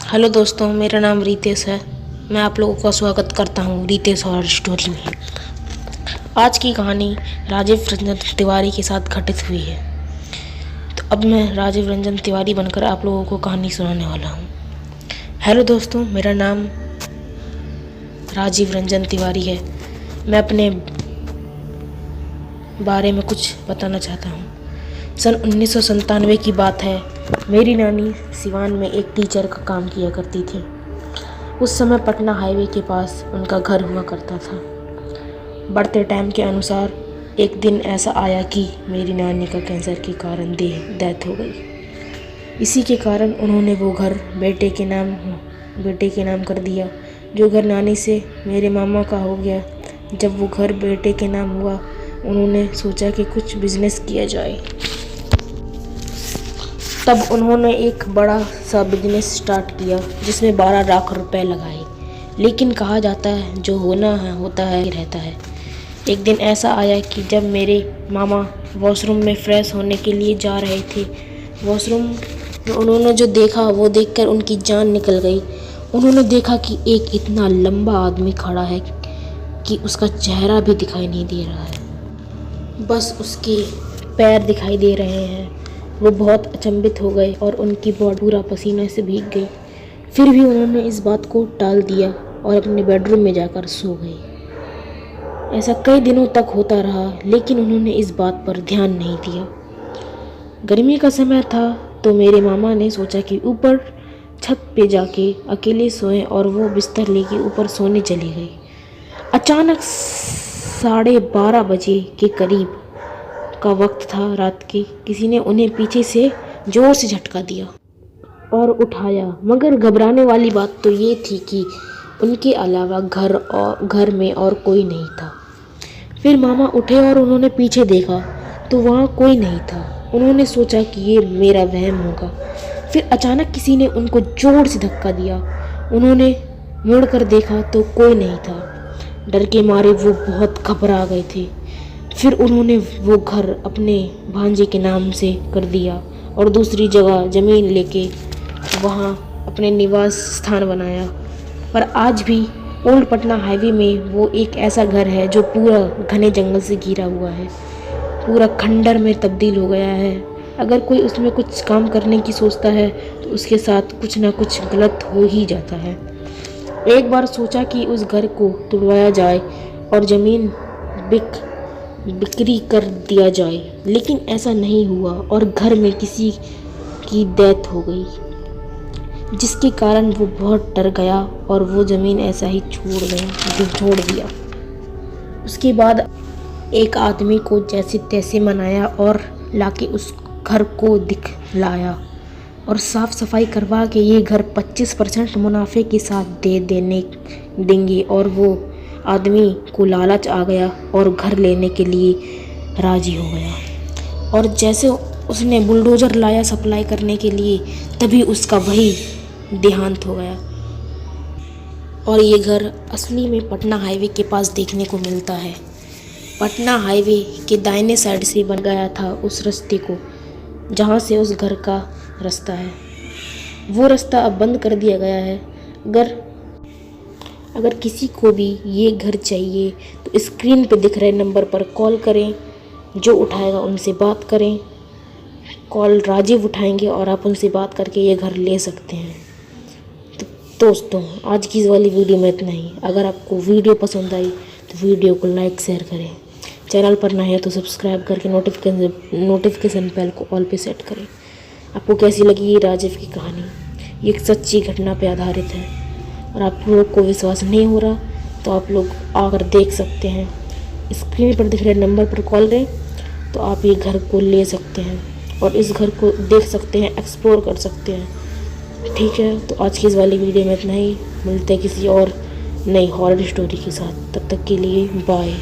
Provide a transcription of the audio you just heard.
Hello दोस्तों, मेरा नाम रितेश है। मैं आप लोगों का स्वागत करता हूँ रितेश हॉरर स्टोरी में। आज की कहानी राजीव रंजन तिवारी के साथ घटित हुई है। तो अब मैं राजीव रंजन तिवारी बनकर आप लोगों को कहानी सुनाने वाला हूँ। हेलो दोस्तों, मेरा नाम राजीव रंजन तिवारी है। मैं अपने बारे में कुछ बताना चाहता हूँ। सन 1997 की बात है। मेरी नानी सिवान में एक टीचर का काम किया करती थी। उस समय पटना हाईवे के पास उनका घर हुआ करता था। बढ़ते टाइम के अनुसार एक दिन ऐसा आया कि मेरी नानी का कैंसर के कारण डेथ हो गई। इसी के कारण उन्होंने वो घर बेटे के नाम कर दिया। जो घर नानी से मेरे मामा का हो गया। जब वो घर बेटे के नाम हुआ, उन्होंने सोचा कि कुछ बिजनेस किया जाए। तब उन्होंने एक बड़ा सा बिजनेस स्टार्ट किया जिसमें 12 लाख रुपए लगाए। लेकिन कहा जाता है जो होना है होता है रहता है। एक दिन ऐसा आया कि जब मेरे मामा वॉशरूम में फ्रेश होने के लिए जा रहे थे, वॉशरूम में उन्होंने जो देखा वो देखकर उनकी जान निकल गई। उन्होंने देखा कि एक इतना लंबा आदमी खड़ा है कि उसका चेहरा भी दिखाई नहीं दे रहा है, बस उसके पैर दिखाई दे रहे हैं। वो बहुत अचंभित हो गए और उनकी बॉडी पूरा पसीने से भीग गई। फिर भी उन्होंने इस बात को टाल दिया और अपने बेडरूम में जाकर सो गए। ऐसा कई दिनों तक होता रहा, लेकिन उन्होंने इस बात पर ध्यान नहीं दिया। गर्मी का समय था तो मेरे मामा ने सोचा कि ऊपर छत पे जाके अकेले सोएं, और वो बिस्तर लेके ऊपर सोने चली गई। अचानक 12:30 बजे के करीब का वक्त था रात के। किसी ने उन्हें पीछे से जोर से झटका दिया और उठाया, मगर घबराने वाली बात तो ये थी कि उनके अलावा घर में और कोई नहीं था। फिर मामा उठे और उन्होंने पीछे देखा तो वहाँ कोई नहीं था। उन्होंने सोचा कि ये मेरा वहम होगा। फिर अचानक किसी ने उनको जोर से धक्का दिया। उन्होंने मुड़कर देखा तो कोई नहीं था। डर के मारे वो बहुत घबरा गए थे। फिर उन्होंने वो घर अपने भांजे के नाम से कर दिया और दूसरी जगह ज़मीन लेके वहाँ अपने निवास स्थान बनाया। पर आज भी ओल्ड पटना हाईवे में वो एक ऐसा घर है जो पूरा घने जंगल से घिरा हुआ है, पूरा खंडर में तब्दील हो गया है। अगर कोई उसमें कुछ काम करने की सोचता है तो उसके साथ कुछ ना कुछ गलत हो ही जाता है। एक बार सोचा कि उस घर को तुड़वाया जाए और ज़मीन बिक्री कर दिया जाए, लेकिन ऐसा नहीं हुआ और घर में किसी की डेथ हो गई, जिसके कारण वो बहुत डर गया और वो ज़मीन ऐसा ही छोड़ दिया। उसके बाद एक आदमी को जैसे तैसे मनाया और लाके उस घर को दिखलाया और साफ़ सफाई करवा के ये घर 25% मुनाफे के साथ देंगे। और वो आदमी को लालच आ गया और घर लेने के लिए राजी हो गया। और जैसे उसने बुलडोज़र लाया सप्लाई करने के लिए, तभी उसका वही देहांत हो गया। और ये घर असली में पटना हाईवे के पास देखने को मिलता है। पटना हाईवे के दाहिने साइड से बन गया था उस रास्ते को, जहाँ से उस घर का रास्ता है। वो रास्ता अब बंद कर दिया गया है। अगर किसी को भी ये घर चाहिए तो स्क्रीन पे दिख रहे नंबर पर कॉल करें। जो उठाएगा उनसे बात करें। कॉल राजीव उठाएंगे और आप उनसे बात करके ये घर ले सकते हैं। तो दोस्तों, आज की इस वाली वीडियो में इतना ही। अगर आपको वीडियो पसंद आई तो वीडियो को लाइक शेयर करें। चैनल पर नए हैं तो सब्सक्राइब करके नोटिफिकेशन बेल को ऑल पे सेट करें। आपको कैसी लगी ये राजीव की कहानी? ये एक सच्ची घटना पे आधारित है और आप लोग को विश्वास नहीं हो रहा तो आप लोग आकर देख सकते हैं। स्क्रीन पर दिख रहे नंबर पर कॉल करें तो आप ये घर को ले सकते हैं और इस घर को देख सकते हैं, एक्सप्लोर कर सकते हैं। ठीक है, तो आज की इस वाली वीडियो में इतना ही। मिलते हैं किसी और नई हॉरर स्टोरी के साथ। तब तक के लिए बाय।